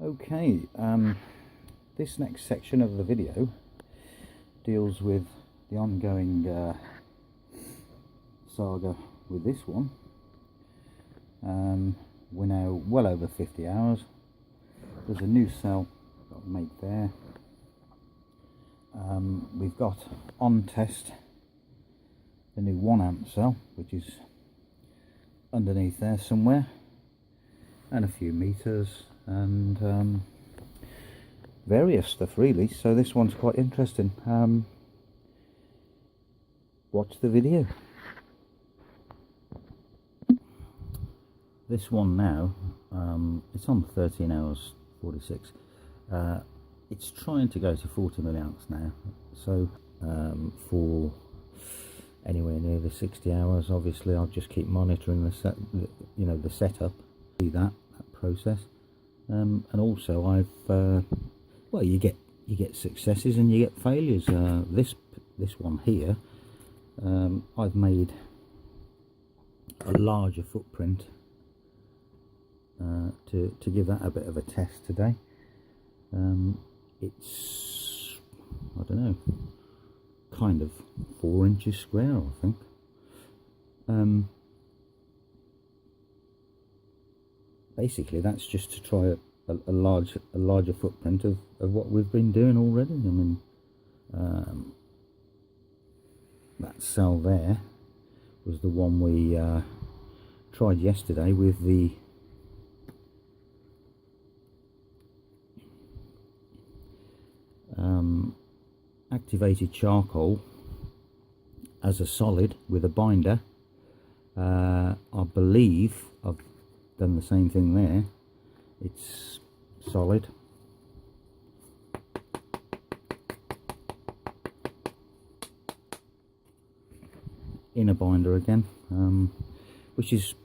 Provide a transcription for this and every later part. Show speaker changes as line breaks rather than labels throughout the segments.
Okay, this next section of the video deals with the ongoing saga with this one. We're now well over 50 hours. There's a new cell got made there. We've got on test the new 1 amp cell, which is underneath there somewhere, and a few meters and various stuff really. So this one's quite interesting. Watch the video. This one now, it's on 13 hours 46. It's trying to go to 40 milliamps now, so for anywhere near the 60 hours, obviously I'll just keep monitoring the setup, see that process, and also I've well, you get successes and you get failures. This one here, I've made a larger footprint to give that a bit of a test today. It's, I don't know, kind of 4 inches square, I think. Basically that's just to try a larger footprint of what we've been doing already. I mean, that cell there was the one we tried yesterday with the activated charcoal as a solid with a binder. I believe I've done the same thing there. It's solid. In a binder again, which is,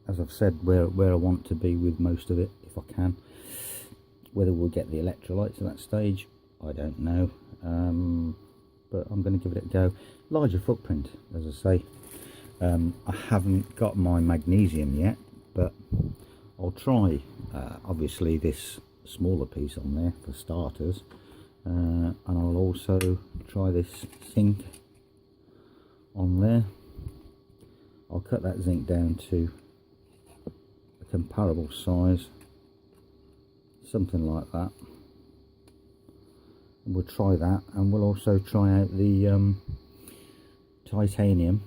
as I've said, where I want to be with most of it if I can. Whether we'll get the electrolytes at that stage, I don't know, but I'm going to give it a go. Larger footprint, as I say. I haven't got my magnesium yet, but I'll try obviously this smaller piece on there for starters, and I'll also try this zinc on there. I'll cut that zinc down to a comparable size, something like that. We'll try that, and we'll also try out the titanium.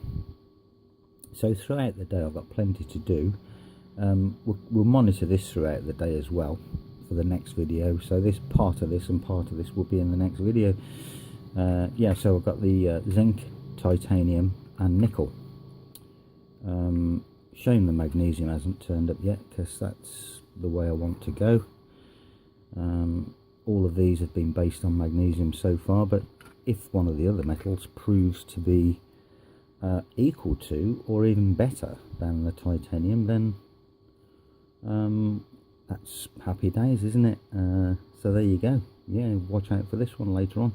So throughout the day I've got plenty to do. We'll monitor this throughout the day as well for the next video, so this part of this and part of this will be in the next video. Yeah, so I've got the zinc, titanium and nickel. Shame the magnesium hasn't turned up yet, because that's the way I want to go. All of these have been based on magnesium so far, but if one of the other metals proves to be equal to or even better than the titanium, then that's happy days, isn't it? So there you go. Yeah, watch out for this one later on.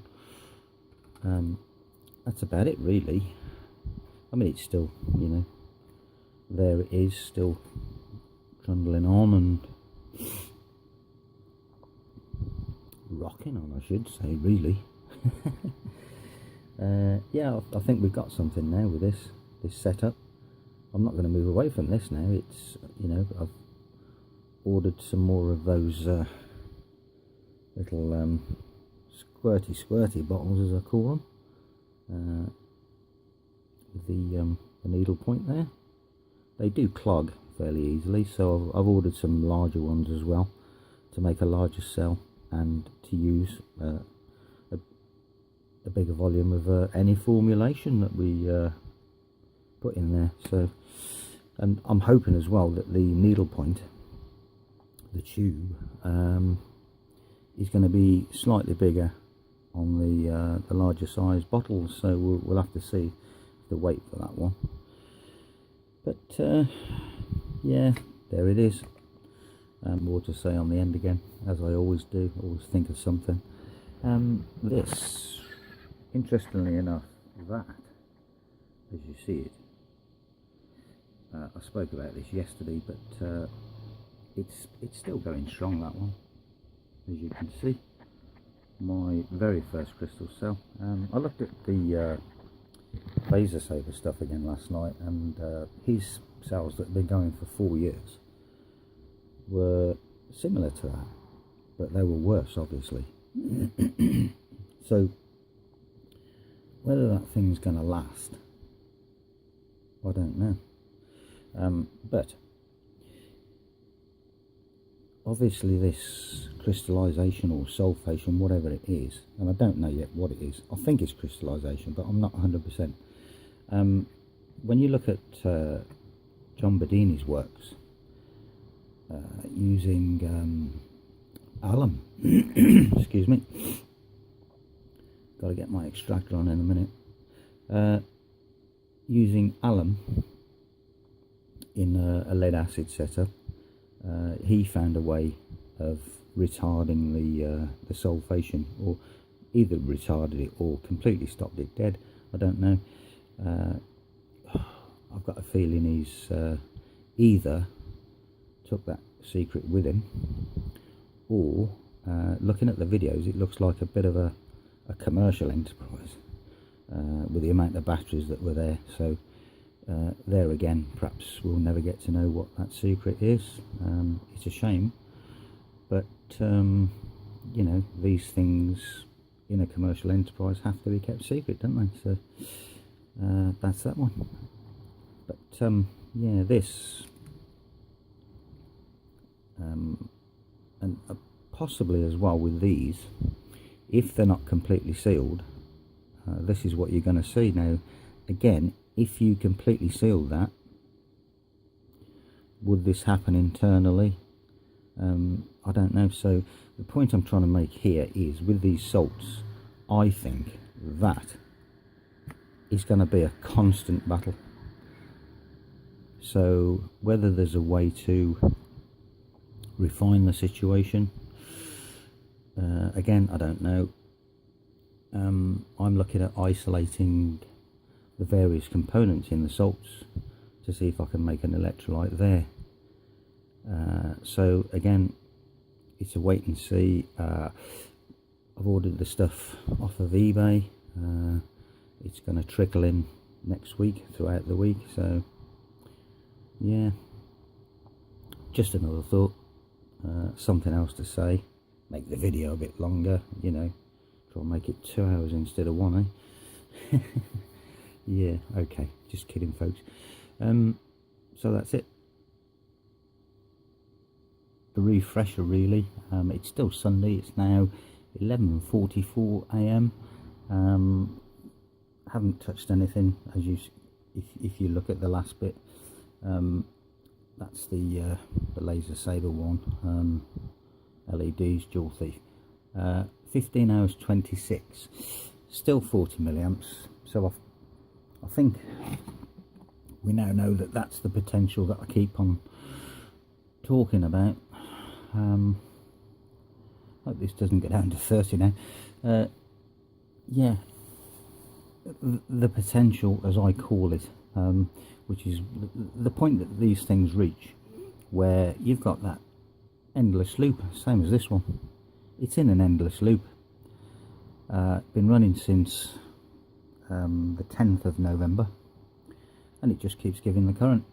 That's about it really. I mean, it's still, there it is, still trundling on and rocking on, I should say, really. Yeah, I think we've got something now with this setup. I'm not going to move away from this now. It's, I've ordered some more of those little squirty bottles, as I call them, with the needle point there. They do clog fairly easily, so I've ordered some larger ones as well to make a larger cell and to use a bigger volume of any formulation that we put in there. So, and I'm hoping as well that the needle point, the tube, is going to be slightly bigger on the larger size bottles, so we'll have to see the weight for that one. But yeah, there it is. More to say on the end again, as I always do. Always think of something. This, interestingly enough, that, as you see it, I spoke about this yesterday, but it's still going strong, that one. as you can see, my very first crystal cell. I looked at the laser saver stuff again last night, and his cells that have been going for 4 years were similar to that, but they were worse, obviously. So whether that thing's going to last, I don't know. But obviously this crystallization or sulfation, whatever it is, and I don't know yet what it is, I think it's crystallization, but I'm not 100%. When you look at John Bedini's works, using alum, excuse me, got to get my extractor on in a minute, using alum in a lead acid setup, he found a way of retarding the sulfation, or either retarded it or completely stopped it dead. I don't know. I've got a feeling he's either took that secret with him, or looking at the videos, it looks like a bit of a commercial enterprise with the amount of batteries that were there. So there again, perhaps we'll never get to know what that secret is. It's a shame, but you know, these things in a commercial enterprise have to be kept secret, don't they? So that's that one. But yeah, this and possibly as well with these, if they're not completely sealed, this is what you're going to see. Now again, if you completely sealed that, would this happen internally? I don't know. So the point I'm trying to make here is, with these salts, I think that is going to be a constant battle. So whether there's a way to refine the situation, again, I don't know. I'm looking at isolating the various components in the salts to see if I can make an electrolyte there. So again, it's a wait and see. I've ordered the stuff off of eBay. It's going to trickle in next week, throughout the week. So yeah, just another thought, something else to say, make the video a bit longer, you know, try and make it 2 hours instead of 1, eh? Yeah, okay, just kidding, folks. So that's it. The refresher, really. It's still Sunday. It's now 11:44 AM. Haven't touched anything, as if you look at the last bit. That's the laser saber one. LEDs, dual thief. 15 hours 26. Still 40 milliamps. So I think we now know that that's the potential that I keep on talking about. Hope this doesn't get down to 30 now. Yeah, the potential, as I call it, which is the point that these things reach, where you've got that endless loop, same as this one. It's in an endless loop. Been running since the 10th of November, and it just keeps giving the current.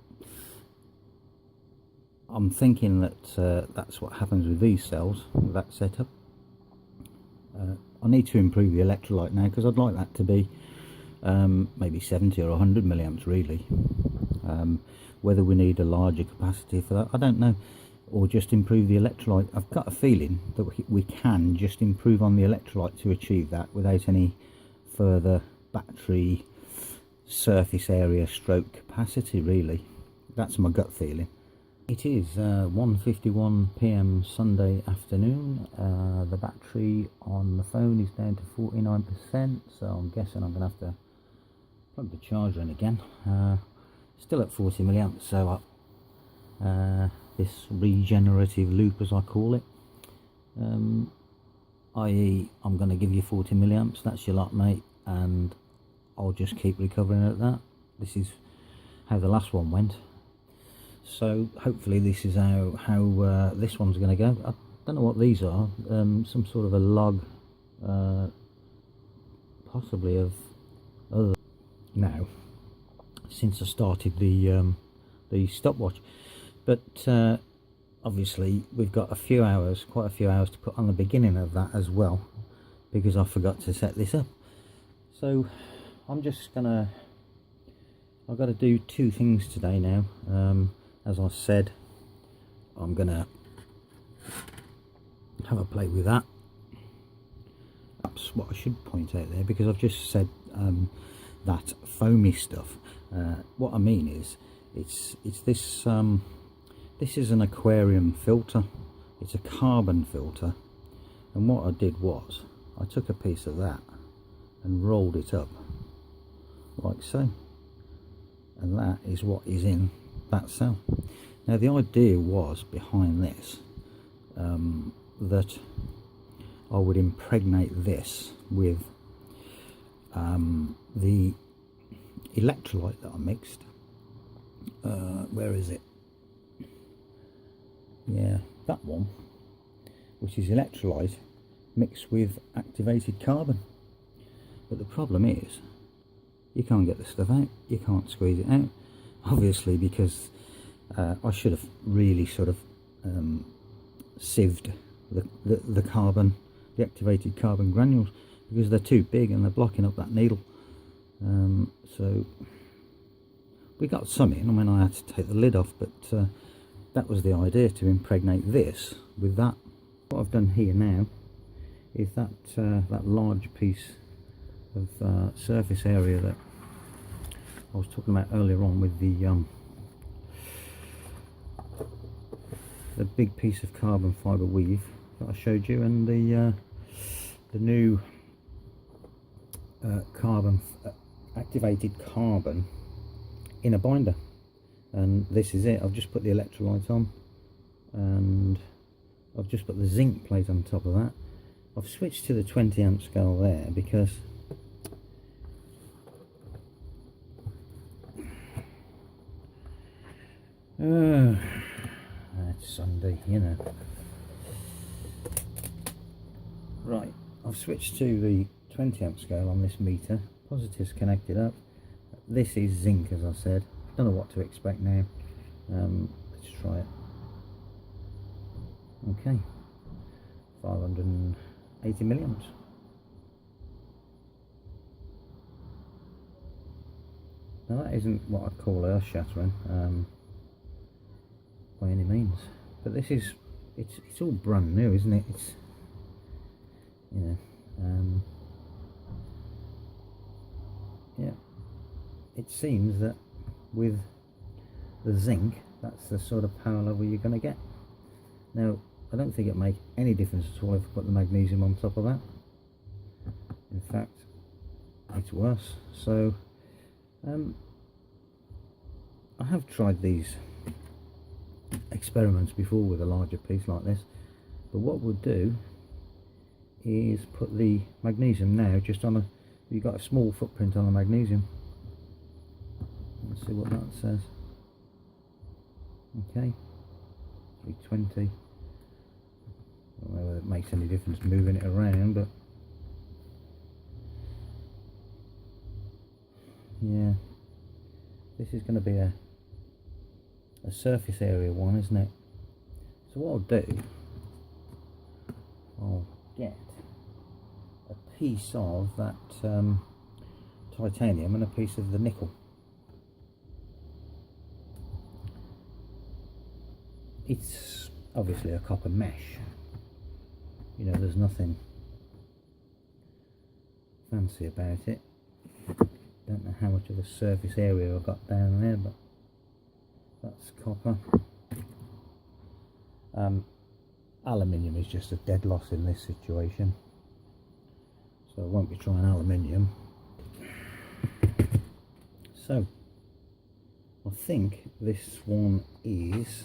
I'm thinking that that's what happens with these cells, with that setup. I need to improve the electrolyte now, because I'd like that to be maybe 70 or 100 milliamps really. Whether we need a larger capacity for that, I don't know, or just improve the electrolyte. I've got a feeling that we can just improve on the electrolyte to achieve that without any further battery surface area stroke capacity, really. That's my gut feeling. It is 1:51 PM Sunday afternoon. The battery on the phone is down to 49%, so I'm guessing I'm going to have to plug the charger in again. Still at 40 milliamps, so this regenerative loop, as I call it, i.e. I'm going to give you 40 milliamps, that's your lot, mate, and I'll just keep recovering at that. This is how the last one went. So hopefully this is how this one's going to go. don't know what these are. Some sort of a log, possibly of other. Now, since I started the stopwatch, but obviously we've got quite a few hours to put on the beginning of that as well, because I forgot to set this up. So I'm just gonna, I've got to do two things today now. As I said, I'm gonna have a play with that. That's what I should point out there, because I've just said that foamy stuff. What I mean is, it's this. This is an aquarium filter. It's a carbon filter, and what I did was I took a piece of that and rolled it up like so, and that is what is in that cell. Now the idea was behind this that I would impregnate this with the electrolyte that I mixed. Where is it? Yeah, that one, which is electrolyte mixed with activated carbon. But the problem is, you can't get the stuff out, you can't squeeze it out, obviously, because I should have really sort of sieved the carbon, the activated carbon granules, because they're too big and they're blocking up that needle. So we got some in. I mean, I had to take the lid off, but that was the idea, to impregnate this with that. What I've done here now is that that large piece of surface area that I was talking about earlier on, with the big piece of carbon fibre weave that I showed you, and the new carbon activated carbon in a binder. And this is it. I've just put the electrolyte on, and I've just put the zinc plate on top of that. I've switched to the 20 amp scale there because it's Sunday, you know. Right, I've switched to the 20 amp scale on this meter. Positive's connected up. This is zinc, as I said. Don't know what to expect now. Let's try it. Okay, 580 milliamps. Now that isn't what I'd call earth shattering by any means, but this is, it's all brand new, isn't it? It's, you know, yeah, it seems that with the zinc, that's the sort of power level you're going to get. Now, I don't think it makes any difference at all if I put the magnesium on top of that. In fact, it's worse. So I have tried these experiments before with a larger piece like this, but what we'll do is put the magnesium now just on a, you've got a small footprint on the magnesium. Let's see what that says. Okay, 320. I don't know whether it makes any difference moving it around, but yeah, this is going to be a surface area one, isn't it? So what I'll do, I'll get a piece of that titanium and a piece of the nickel. It's obviously a copper mesh, you know, there's nothing fancy about it. Don't know how much of a surface area I've got down there, but that's copper. Aluminium is just a dead loss in this situation, so I won't be trying aluminium. So I think this one is,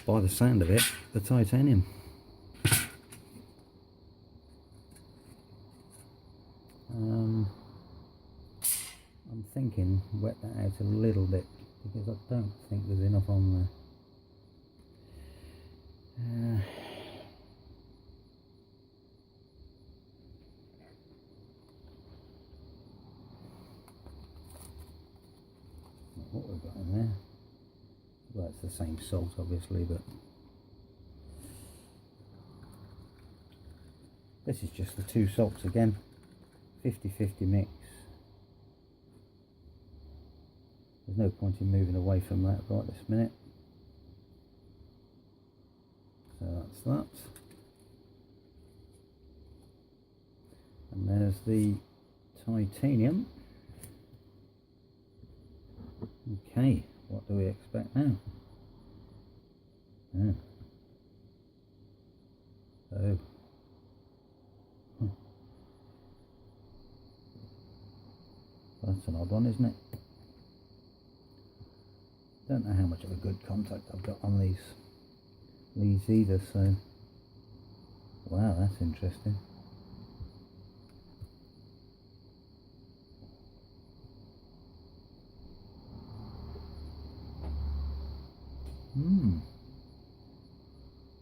by the sound of it, the titanium. I'm thinking wet that out a little bit, because I don't think there's enough on there. Well, it's the same salt obviously, but this is just the two salts again, 50-50 mix. There's no point in moving away from that right this minute. So that's that. And there's the titanium. Okay, what do we expect now? Oh. Oh. That's an odd one, isn't it? Don't know how much of a good contact I've got on these leads either, so wow, that's interesting.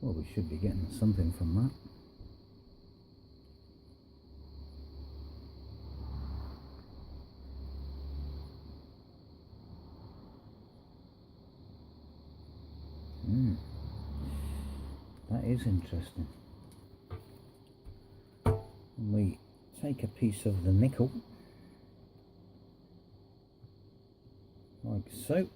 Well, we should be getting something from that. That is interesting. We take a piece of the nickel, like so.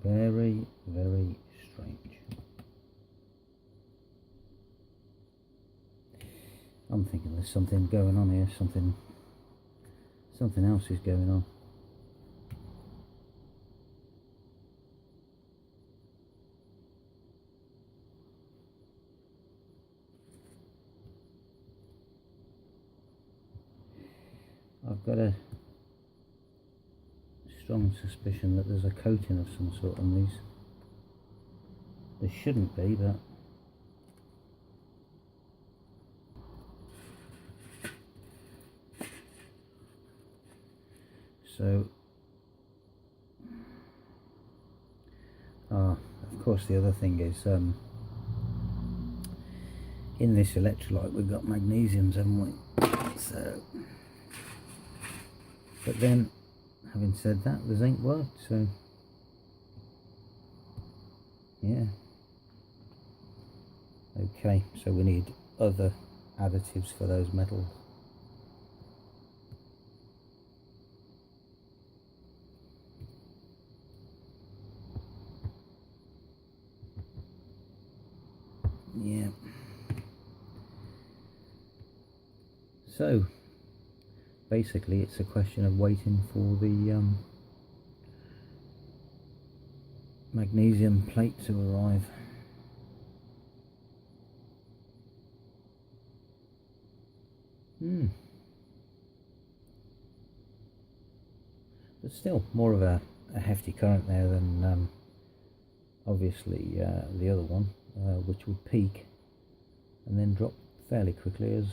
Very, very strange. I'm thinking there's something going on here, something else is going on. I've got a strong suspicion that there's a coating of some sort on these. There shouldn't be, but so of course the other thing is in this electrolyte we've got magnesiums, haven't we? So, but then having said that, the zinc worked, so yeah. Okay, so we need other additives for those metals. Yeah. So basically it's a question of waiting for the magnesium plate to arrive. But still more of a hefty current there than obviously the other one, which would peak and then drop fairly quickly,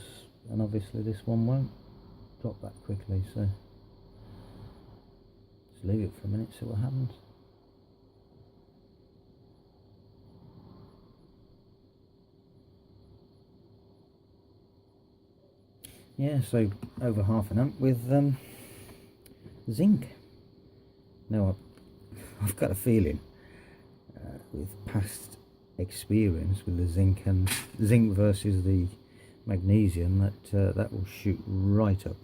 and obviously this one won't drop that quickly, so just leave it for a minute, see what happens. Yeah, so over half an amp with zinc. Now I've got a feeling with past experience with the zinc and zinc versus the magnesium that that will shoot right up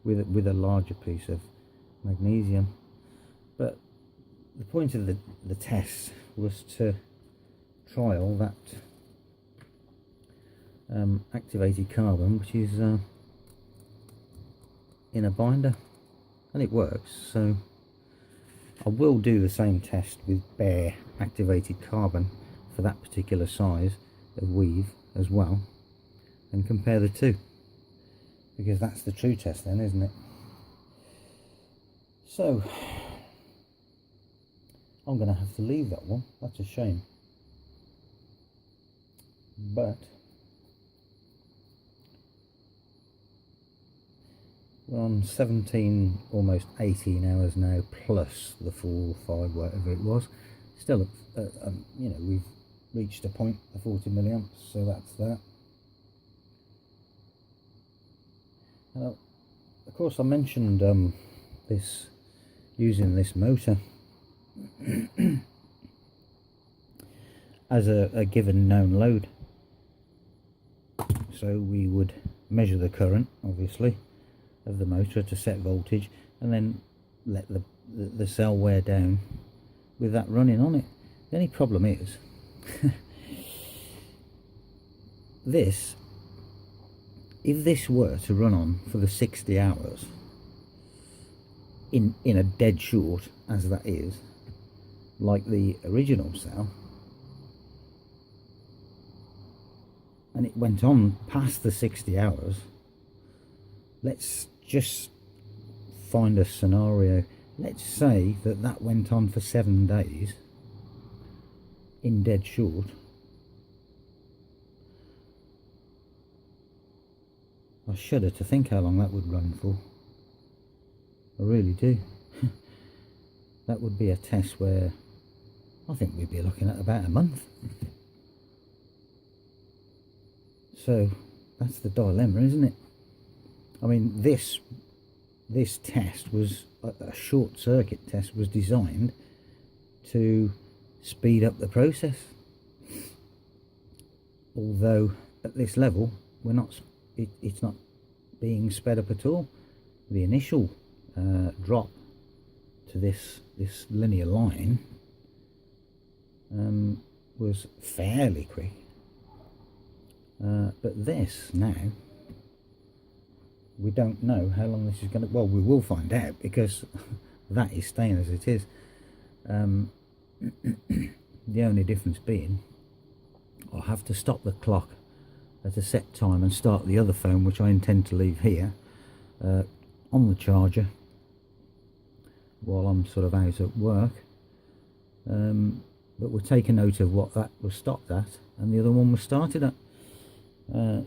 with a larger piece of magnesium. But the point of the test was to trial that activated carbon, which is in a binder, and it works. So I will do the same test with bare activated carbon for that particular size of weave as well, and compare the two, because that's the true test then, isn't it? So I'm going to have to leave that one. That's a shame, but We're on 17, almost 18 hours now, plus the full 5, whatever it was. Still, you know, we've reached a point of 40 milliamps, so that's that. Now, of course, I mentioned using this motor as a given known load. So we would measure the current, obviously, of the motor to set voltage, and then let the cell wear down with that running on it. The only problem is if this were to run on for the 60 hours in a dead short, as that is, like the original cell, and it went on past the 60 hours, let's just find a scenario. Let's say that went on for 7 days in dead short. I shudder to think how long that would run for. I really do. That would be a test where I think we'd be looking at about a month. So that's the dilemma, isn't it? I mean, this test was a short circuit test, was designed to speed up the process. Although at this level, it's not being sped up at all. The initial drop to this linear line was fairly quick, but this now, we don't know how long this is going to. Well, we will find out, because that is staying as it is. The only difference being, I'll have to stop the clock at a set time and start the other phone, which I intend to leave here on the charger while I'm sort of out at work. But we'll take a note of what that was stopped at and the other one was started at.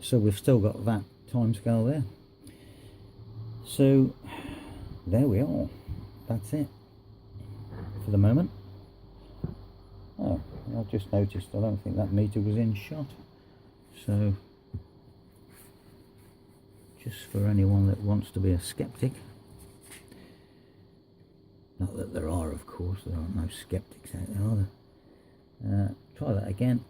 So we've still got that time scale there. So there we are. That's it for the moment. Oh, I just noticed I don't think that meter was in shot. So just for anyone that wants to be a skeptic, not that there are, of course, there are no skeptics out there, are there? Try that again.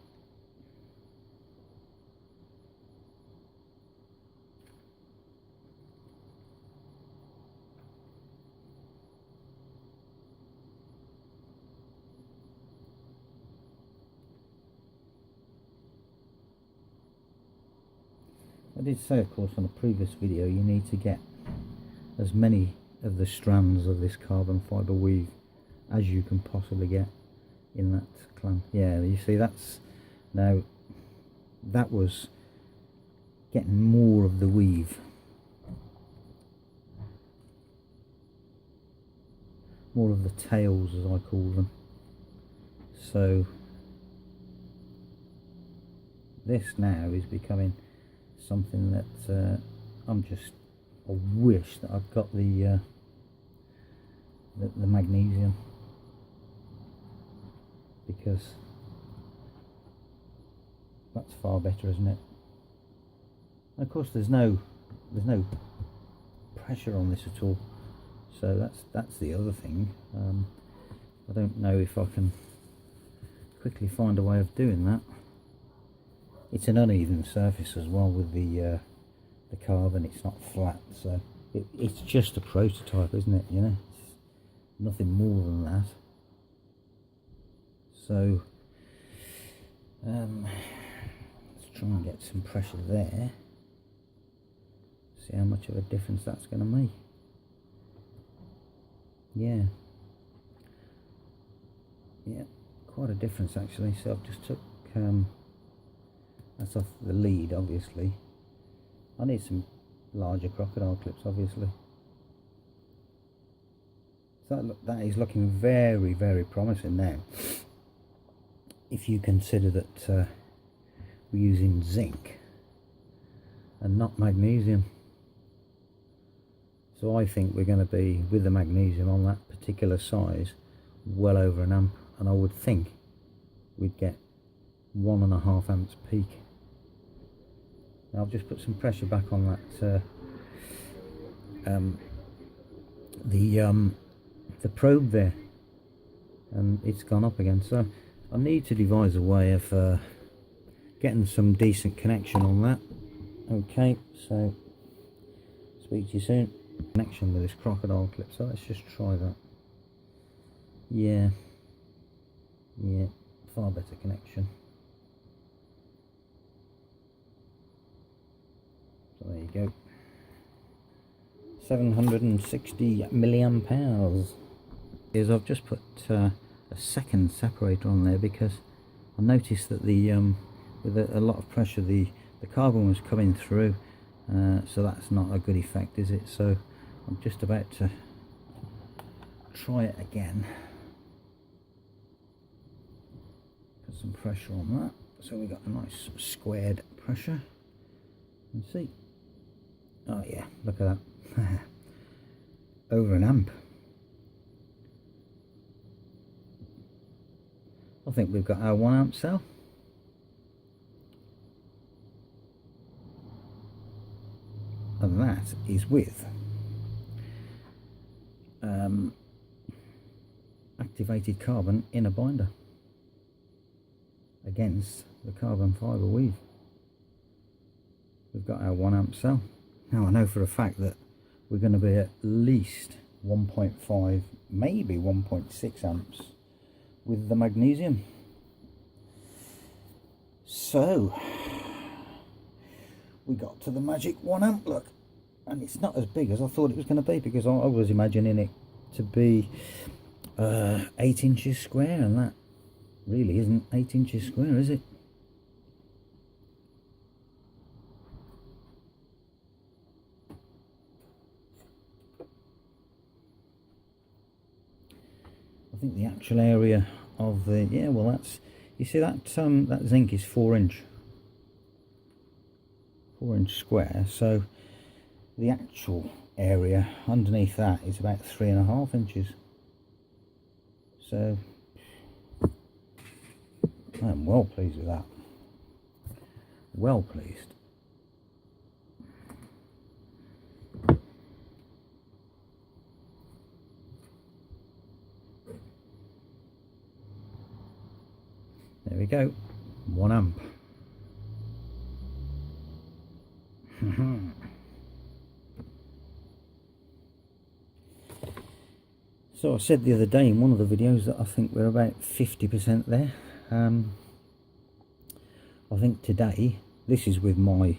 I did say, of course, on a previous video, you need to get as many of the strands of this carbon fibre weave as you can possibly get in that clamp. Yeah, you see, that's now, that was getting more of the weave, more of the tails, as I call them. So this now is becoming something that I wish that I'd got the magnesium, because that's far better, isn't it? And of course, there's no pressure on this at all, so that's the other thing. I don't know if I can quickly find a way of doing that. It's an uneven surface as well with the carbon. It's not flat, so it's just a prototype, isn't it? You know, it's nothing more than that. So let's try and get some pressure there. See how much of a difference that's going to make. Yeah, quite a difference actually. So I've just took that's off the lead, obviously. I need some larger crocodile clips, obviously. So that is looking very, very promising now. If you consider that we're using zinc and not magnesium. So I think we're going to be, with the magnesium on that particular size, well over an amp, and I would think we'd get 1.5 amps peak. Now I've just put some pressure back on that the probe there, and it's gone up again. So I need to devise a way of getting some decent connection on that. Okay, so speak to you soon. Connection with this crocodile clip, so let's just try that. Yeah, far better connection. So there you go. 760 milliamp hours. Is I've just put a second separator on there because I noticed that the with a lot of pressure the carbon was coming through, so that's not a good effect, is it? So I'm just about to try it again. Put some pressure on that, so we got a nice squared pressure. And see, oh yeah, look at that. Over an amp. I think we've got our 1 amp cell. And that is with activated carbon in a binder against the carbon fibre weave. We've got our 1 amp cell. Now I know for a fact that we're going to be at least 1.5, maybe 1.6 amps with the magnesium. So we got to the magic 1 amp, look, and it's not as big as I thought it was going to be, because I was imagining it to be 8 inches square, and that really isn't 8 inches square, is it? I think the actual area of the, yeah, well, that's, you see that that zinc is 4 inch square, so the actual area underneath that is about 3.5 inches. So I'm well pleased with that. Well pleased. There we go, 1 amp. So I said the other day in one of the videos that I think we're about 50% there. I think today, this is with my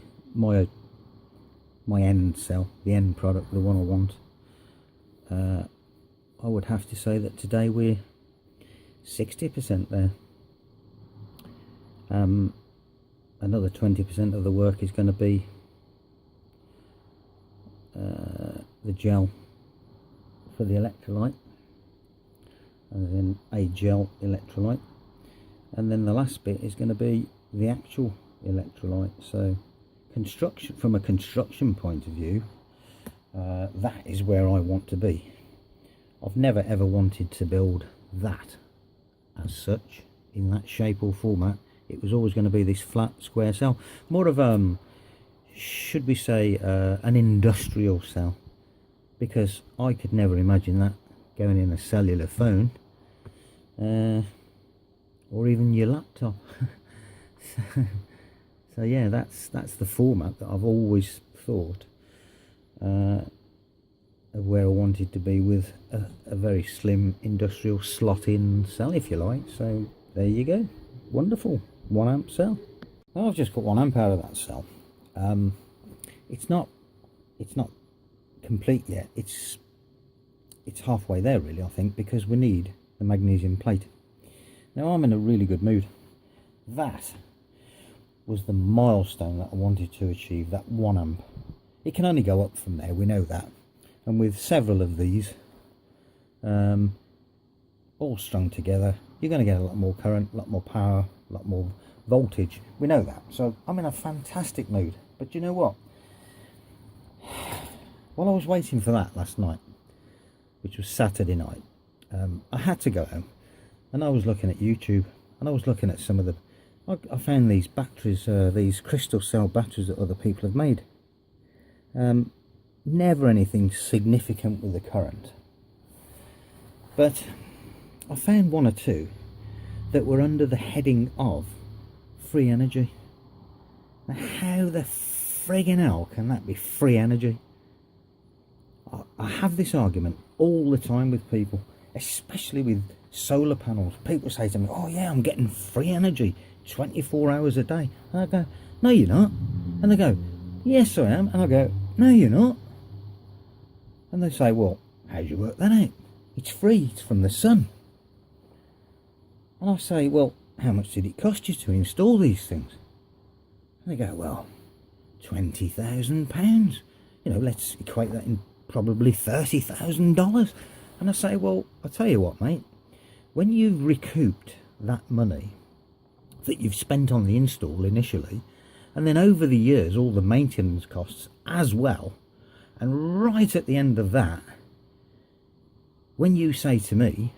end cell, the end product, the one I want. I would have to say that today we're 60% there. Another 20% of the work is going to be the gel for the electrolyte, as in a gel electrolyte, and then the last bit is going to be the actual electrolyte. So construction, from a construction point of view, that is where I want to be. I've never ever wanted to build that as such, in that shape or format. It was always going to be this flat square cell, more of should we say an industrial cell, because I could never imagine that going in a cellular phone or even your laptop. So yeah, that's the format that I've always thought of where I wanted to be, with a very slim industrial slot-in cell, if you like. So there you go, wonderful 1 amp cell. Well, I've just got 1 amp out of that cell. It's not complete yet. It's halfway there, really, I think, because we need the magnesium plate. Now I'm in a really good mood. That was the milestone that I wanted to achieve, that 1 amp. It can only go up from there, we know that. And with several of these all strung together, you're going to get a lot more current, a lot more power, a lot more voltage. We know that. So I'm in a fantastic mood. But you know what? while I was waiting for that last night, which was Saturday night, I had to go home, and I was looking at YouTube, and I was looking at some of the, I found these batteries, these crystal cell batteries that other people have made. Never anything significant with the current, but I found one or two that were under the heading of free energy. Now, how the friggin' hell can that be free energy? I have this argument all the time with people, especially with solar panels. People say to me, oh yeah, I'm getting free energy 24 hours a day. And I go, no you're not. And they go, yes I am. And I go, no you're not. And they say, well, how do you work that out? It's free, it's from the sun. And I say, well, how much did it cost you to install these things? And they go, well, £20,000. You know, let's equate that in probably $30,000. And I say, well, I'll tell you what, mate, when you've recouped that money that you've spent on the install initially, and then over the years all the maintenance costs as well, and right at the end of that, when you say to me,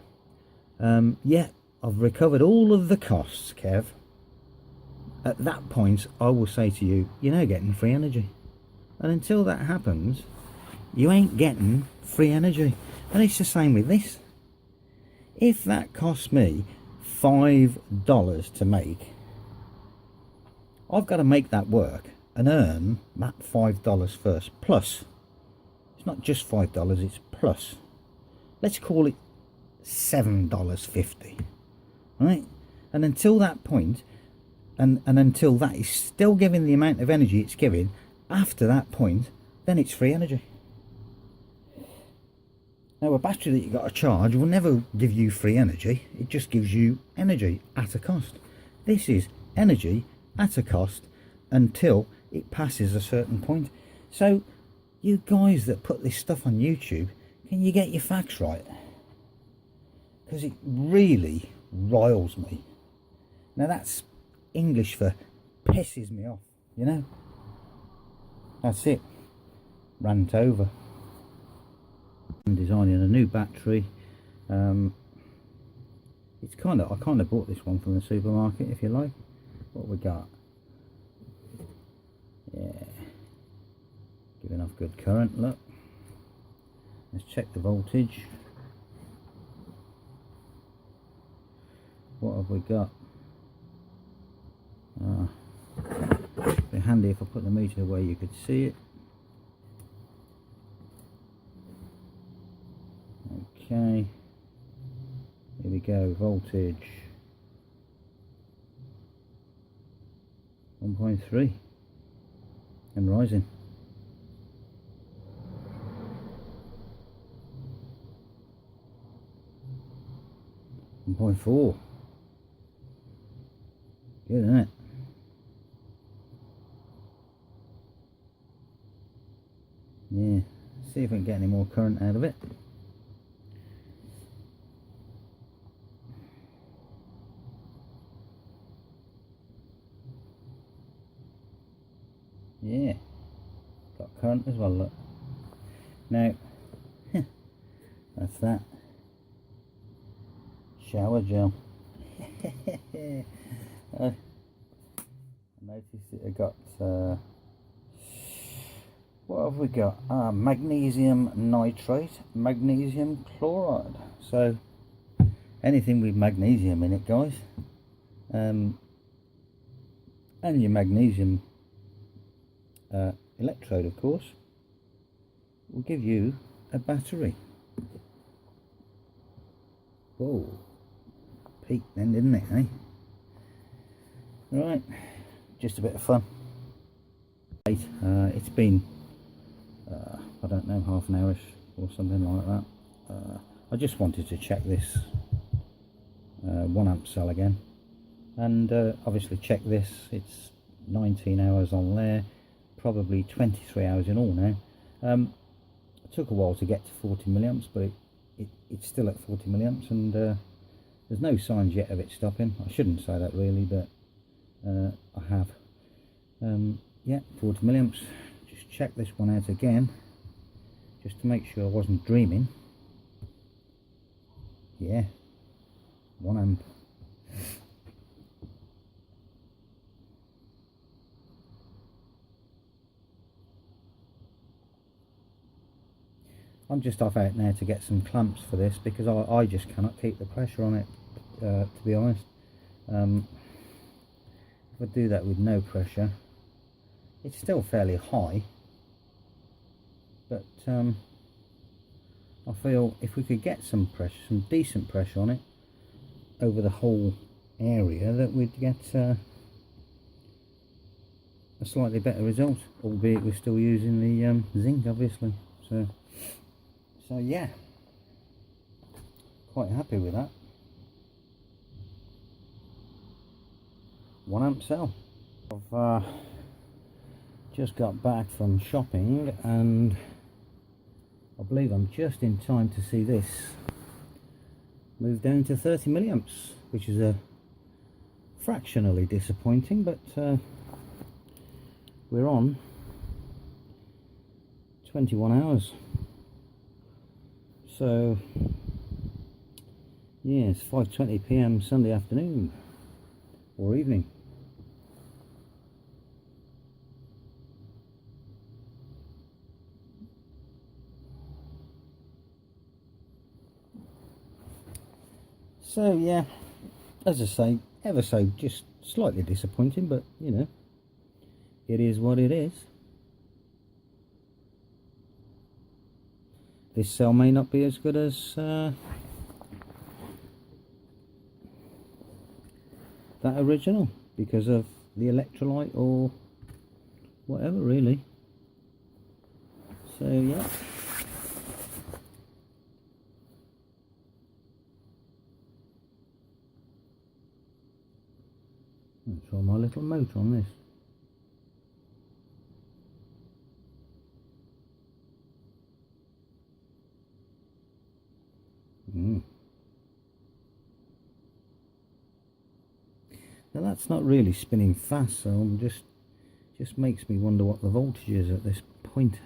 yeah, I've recovered all of the costs, Kev, at that point I will say to you, you're now getting free energy. And until that happens, you ain't getting free energy. And it's the same with this. If that costs me $5 to make, I've got to make that work and earn that $5 first. Plus, it's not just $5, it's plus. Let's call it $7.50. Right? And until that point, and until that is still giving the amount of energy it's giving, after that point, then it's free energy. Now, a battery that you've got to charge will never give you free energy. It just gives you energy at a cost. This is energy at a cost until it passes a certain point. So, you guys that put this stuff on YouTube, can you get your facts right? Because it really riles me. Now, that's English for pisses me off, you know. That's it. Rant over. I'm designing a new battery. It's I kind of bought this one from the supermarket, if you like. What we got? Yeah, giving off good current. Look, let's check the voltage. What have we got? It'd be handy if I put the meter where you could see it. Okay, here we go. Voltage 1.3 and rising. .4. Good, isn't it? Yeah, see if we can get any more current out of it. Yeah, got current as well, look. Now, that's that. Shower gel. I noticed that I got, what have we got? Magnesium nitrate, magnesium chloride. So, anything with magnesium in it, guys. And your magnesium electrode, of course, will give you a battery. Whoa, peaked then, didn't it, eh? Right, just a bit of fun. It's been, I don't know, half an hour or something like that. I just wanted to check this 1 amp cell again, and obviously check this. It's 19 hours on there, probably 23 hours in all now. It took a while to get to 40 milliamps, but it's still at 40 milliamps, and there's no signs yet of it stopping. I shouldn't say that really, but I have. Yeah, 40 milliamps. Just check this one out again. just to make sure I wasn't dreaming. Yeah, 1 amp. I'm just off out now to get some clamps for this, because I just cannot keep the pressure on it, to be honest. If I do that with no pressure, it's still fairly high, but I feel if we could get some pressure, some decent pressure on it over the whole area, that we'd get a slightly better result, albeit we're still using the zinc, obviously. So yeah, quite happy with that. 1 amp cell. I've just got back from shopping, and I believe I'm just in time to see this move down to 30 milliamps, which is a fractionally disappointing, but we're on 21 hours. So yeah, it's 5:20 p.m. Sunday afternoon or evening. So yeah, as I say, ever so just slightly disappointing, but you know, it is what it is. This cell may not be as good as that original, because of the electrolyte or whatever, really. So yeah. I'll try my little motor on this. Now that's not really spinning fast, so I'm just makes me wonder what the voltage is at this point.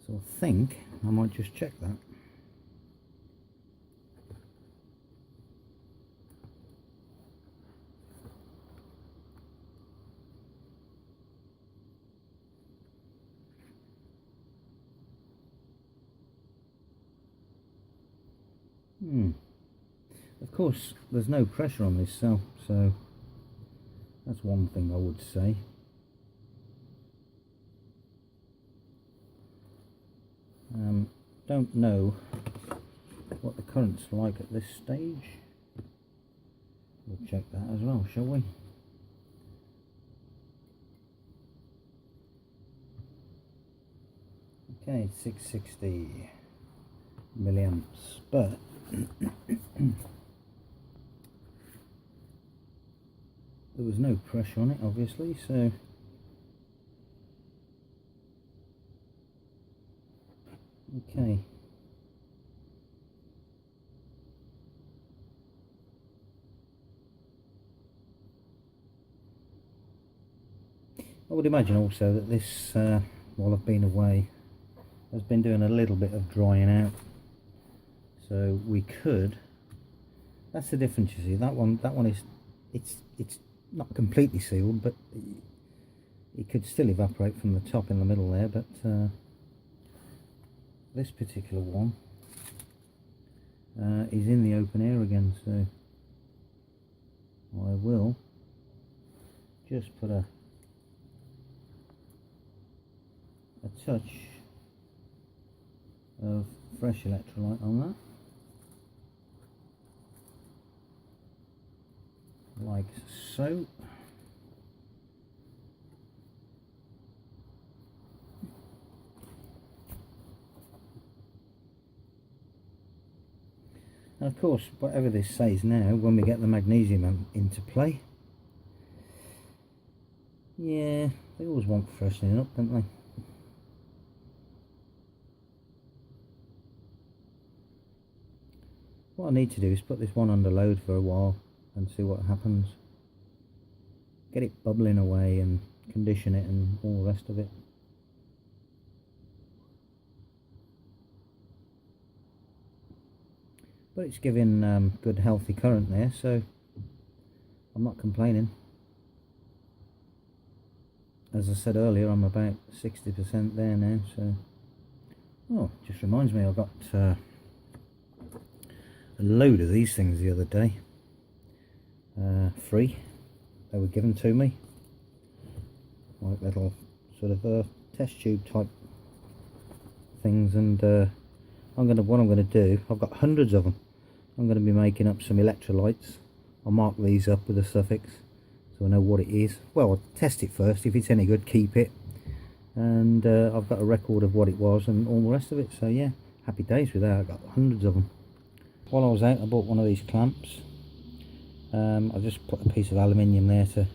So I think I might just check that. Of course, there's no pressure on this cell, so that's one thing I would say. Don't know what the current's like at this stage. We'll check that as well, shall we? Okay, 660 milliamps, but there was no pressure on it, obviously, so okay. I would imagine also that this, while I've been away, has been doing a little bit of drying out, so we could. That's the difference, you see. That one is, it's not completely sealed, but it could still evaporate from the top in the middle there. But this particular one is in the open air again, so I will just put a touch of fresh electrolyte on that, like so. And of course, whatever this says now, when we get the magnesium into play, yeah, they always want freshening up, don't they? What I need to do is put this one under load for a while and see what happens. Get it bubbling away and condition it and all the rest of it. but it's giving good healthy current there, so I'm not complaining. As I said earlier, I'm about 60% there now, so oh, just reminds me, I got a load of these things the other day, free. They were given to me, like little sort of test tube type things, and what I'm gonna do, I've got hundreds of them. I'm gonna be making up some electrolytes. I'll mark these up with a suffix so I know what it is. Well, I'll test it first. If it's any good, keep it. And I've got a record of what it was and all the rest of it. So yeah, happy days with that. I've got hundreds of them. While I was out, I bought one of these clamps. I just put a piece of aluminium there to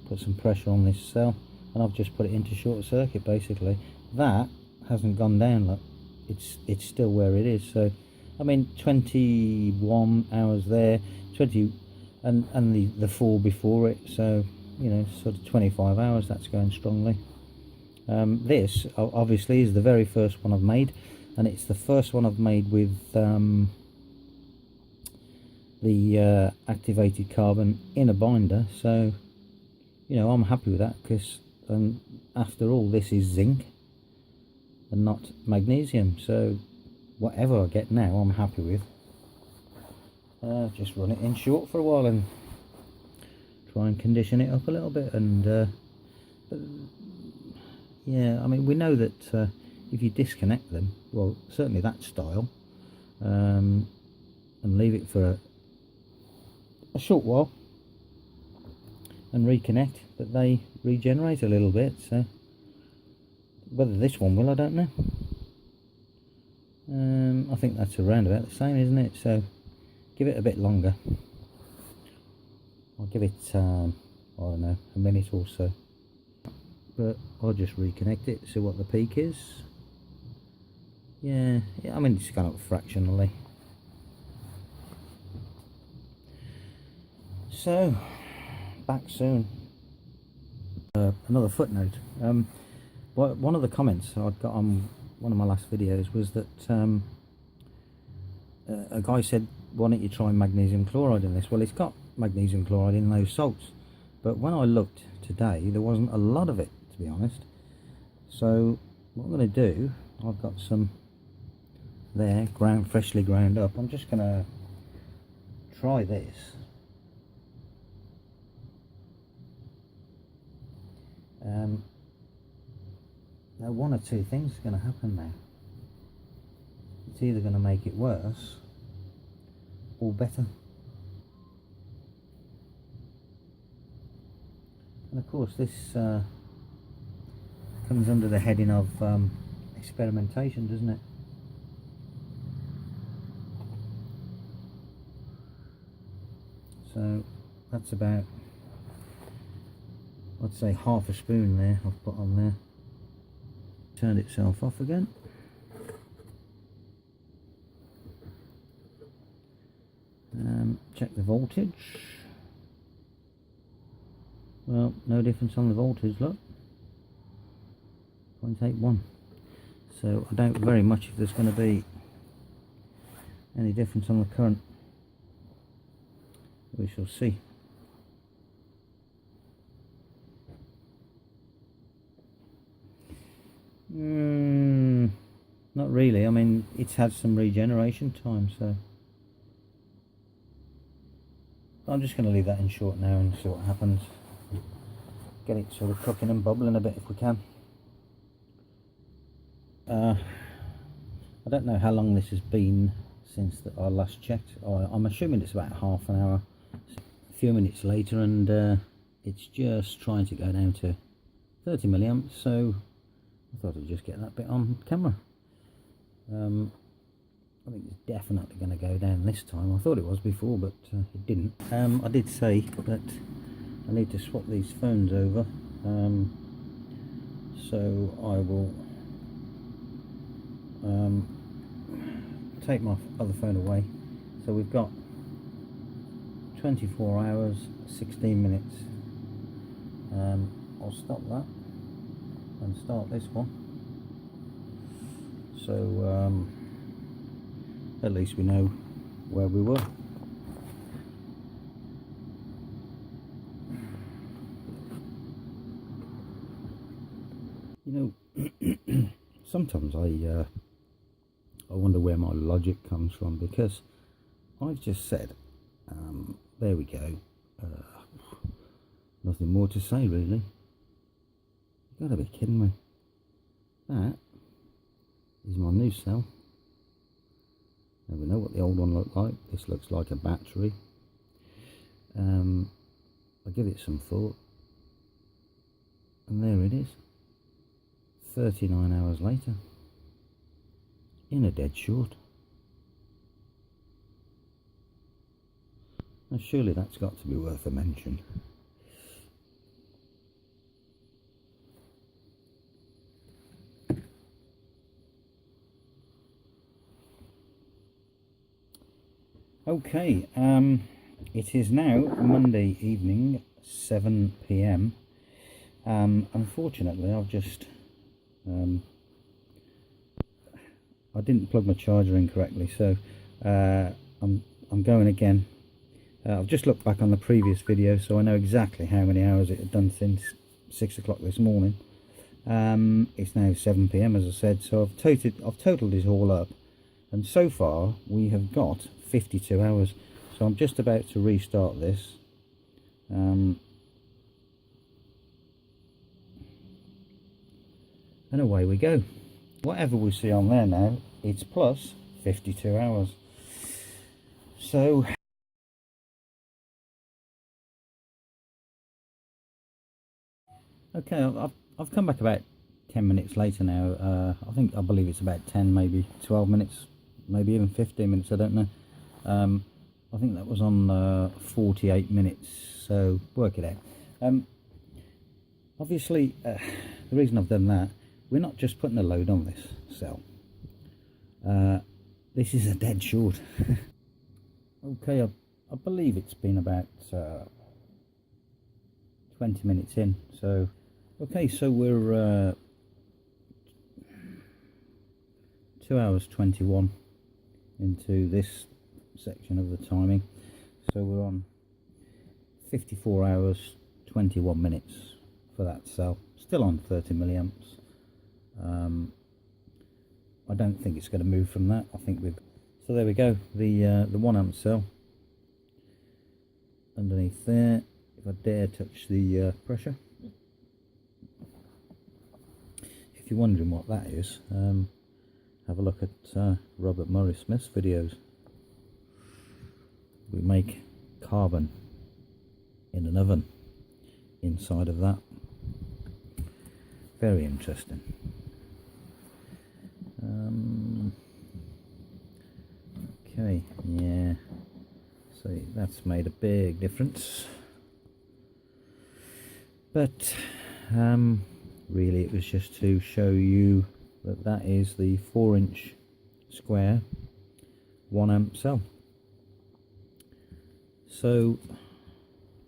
put some pressure on this cell, and I've just put it into short circuit basically. That hasn't gone down, look. It's still where it is. So I mean, 21 hours there, 20 and the 4 before it, so you know, sort of 25 hours, that's going strongly. This obviously is the very first one I've made, and it's the first one I've made with the activated carbon in a binder, so you know, I'm happy with that, because after all, this is zinc and not magnesium, so whatever I get now I'm happy with. Just run it in short for a while and try and condition it up a little bit, and yeah, I mean, we know that if you disconnect them, well, certainly that style, and leave it for a short while and reconnect, that they regenerate a little bit. So whether this one will, I don't know. I think that's around about the same, isn't it? So give it a bit longer. I'll give it I don't know, a minute or so, but I'll just reconnect it, see what the peak is. Yeah, I mean, it's gone up fractionally. So back soon. Another footnote, one of the comments I'd got on one of my last videos was that a guy said, why don't you try magnesium chloride in this? Well, it's got magnesium chloride in those salts, but when I looked today, there wasn't a lot of it, to be honest. So what I'm going to do, I've got some there, freshly ground up. I'm just going to try this. Now, one or two things are going to happen now. It's either going to make it worse or better. And of course, this comes under the heading of experimentation, doesn't it? So that's about, I'd say, half a spoon there I've put on there. Turned itself off again. Check the voltage. Well, no difference on the voltage, look. 0.81. So I doubt very much if there's going to be any difference on the current. We shall see. Not really. I mean, it's had some regeneration time, so I'm just going to leave that in short now and see what happens. Get it sort of cooking and bubbling a bit if we can. I don't know how long this has been since I last checked. I'm assuming it's about half an hour. A few minutes later, and it's just trying to go down to 30 milliamps, so I thought I'd just get that bit on camera. I think it's definitely going to go down this time. I thought it was before, but it didn't. I did say that I need to swap these phones over, so I will take my other phone away. So we've got 24 hours 16 minutes. I'll stop that and start this one, so at least we know where we were. You know, sometimes I wonder where my logic comes from, because I've just said, there we go, nothing more to say really. You gotta be kidding me. That is my new cell. Now we know what the old one looked like. This looks like a battery. I give it some thought, and there it is, 39 hours later, in a dead short. Now surely that's got to be worth a mention. Okay, it is now Monday evening, 7 PM. Unfortunately, I've just I didn't plug my charger in correctly, so I'm going again. I've just looked back on the previous video, so I know exactly how many hours it had done since 6 o'clock this morning. It's now 7 PM, as I said, so I've totaled this all up, and so far we have got 52 hours. So I'm just about to restart this. And away we go. Whatever we see on there now, it's plus 52 hours. So okay, I've come back about 10 minutes later now. I believe it's about 10, maybe 12 minutes, maybe even 15 minutes, I don't know. I think that was on 48 minutes, so work it out. Obviously, the reason I've done that, we're not just putting a load on this cell. This is a dead short. Okay, I believe it's been about 20 minutes in. So, okay, so we're 2 hours 21 into this section of the timing. So we're on 54 hours 21 minutes for that cell. Still on 30 milliamps. I don't think it's going to move from that. I think so there we go, the 1 amp cell underneath there. If I dare touch the pressure, if you're wondering what that is, have a look at Robert Murray Smith's videos. We make carbon in an oven inside of that. Very interesting. Okay, yeah, so that's made a big difference, but really it was just to show you that that is the 4-inch square 1 amp cell. So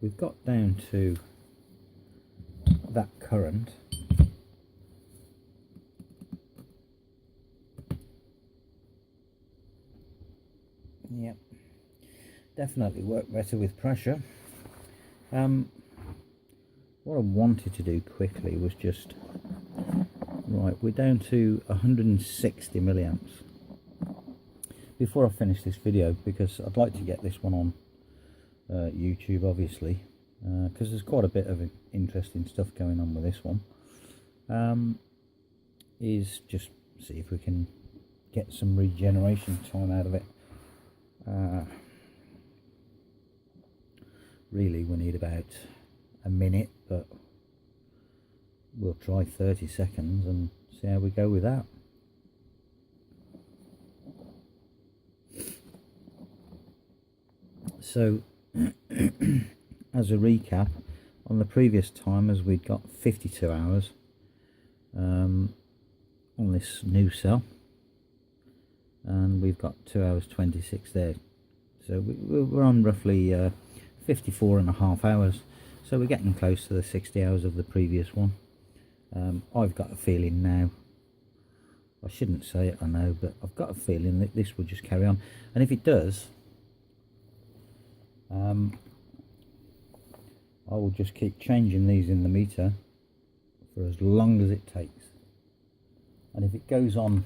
we've got down to that current. Yep, definitely work better with pressure. What I wanted to do quickly was just, right, we're down to 160 milliamps before I finish this video, because I'd like to get this one on YouTube, obviously, because there's quite a bit of interesting stuff going on with this one. Is just see if we can get some regeneration time out of it. Really we need about a minute, but we'll try 30 seconds and see how we go with that. So as a recap, on the previous timers we'd got 52 hours on this new cell, and we've got 2 hours 26 there, so we're on roughly 54.5 hours, so we're getting close to the 60 hours of the previous one. I've got a feeling now, I shouldn't say it, I know, but I've got a feeling that this will just carry on, and if it does, I will just keep changing these in the meter for as long as it takes, and if it goes on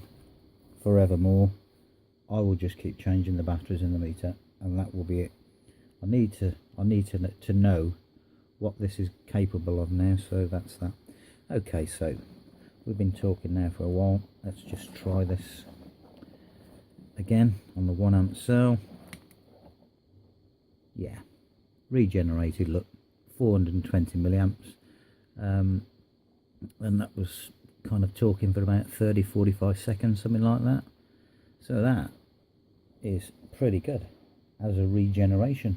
forevermore, I will just keep changing the batteries in the meter, and that will be it. I need to know what this is capable of now, so that's that. Okay, so we've been talking now for a while. Let's just try this again on the 1 amp cell. Yeah, regenerated, look, 420 milliamps, and that was kind of talking for about 30-45 seconds, something like that. So that is pretty good as a regeneration,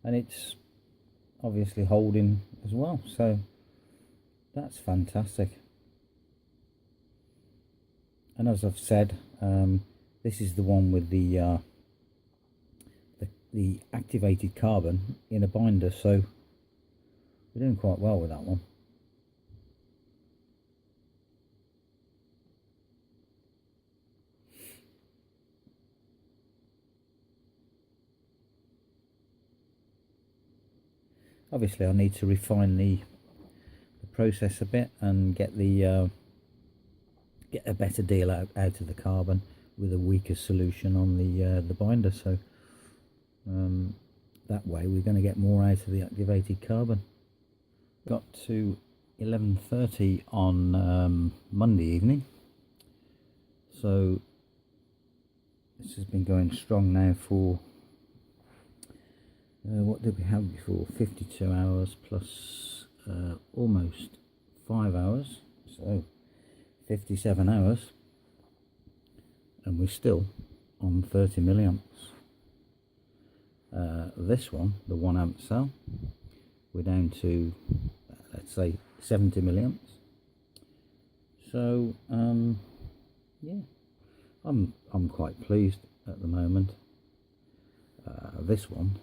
and it's obviously holding as well, so that's fantastic. And as I've said, this is the one with the activated carbon in a binder, so we're doing quite well with that one. Obviously I need to refine the process a bit and get a better deal out of the carbon with a weaker solution on the binder, so that way we're going to get more out of the activated carbon. Got to 11:30 on Monday evening, so this has been going strong now for what did we have before? 52 hours plus almost 5 hours, so 57 hours, and we're still on 30 milliamps. This one, the 1 amp cell, we're down to let's say 70 milliamps. So yeah, I'm quite pleased at the moment. This one,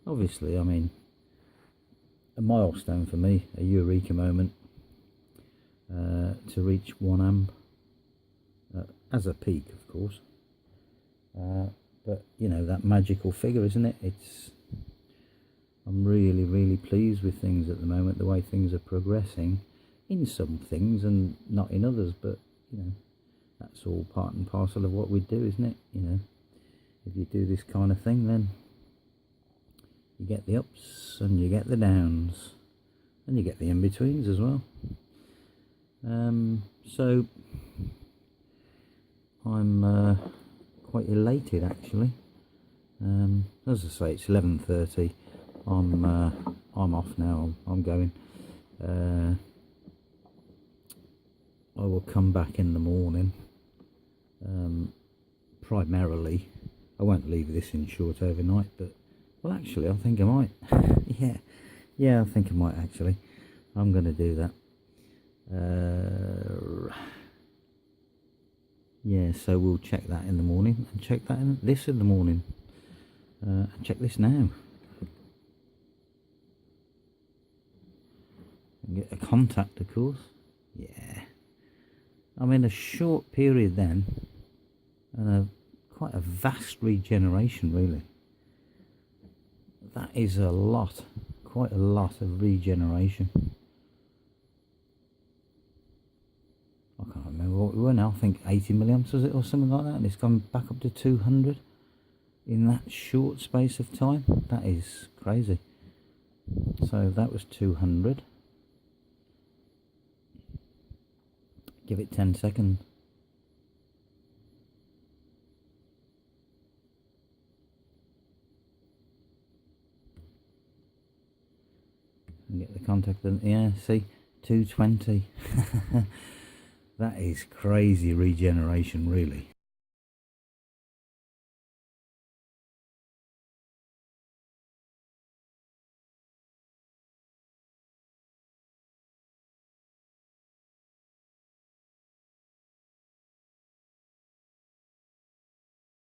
obviously, I mean, a milestone for me, a eureka moment, to reach 1 amp as a peak, of course, but you know, that magical figure, isn't it? I'm really pleased with things at the moment, the way things are progressing in some things and not in others, but you know, that's all part and parcel of what we do, isn't it? You know, if you do this kind of thing, then you get the ups and you get the downs and you get the in-betweens as well. So I'm quite elated, actually. As I say, it's 11:30. I'm off now. I'm going. I will come back in the morning. Primarily, I won't leave this in short overnight, but well, actually, I think I might. yeah, I think I might actually. I'm going to do that. Yeah, so we'll check that in the morning, and check that in the morning, and check this now, and get a contact, of course. Yeah, I mean, a short period then, and quite a vast regeneration, really. That is a lot, quite a lot of regeneration. I can't remember what we were now. I think 80 milliamps was it, or something like that, and it's gone back up to 200 in that short space of time. That is crazy. So that was 200. Give it 10 seconds. And get the contact. Yeah, see, 220. That is crazy regeneration, really.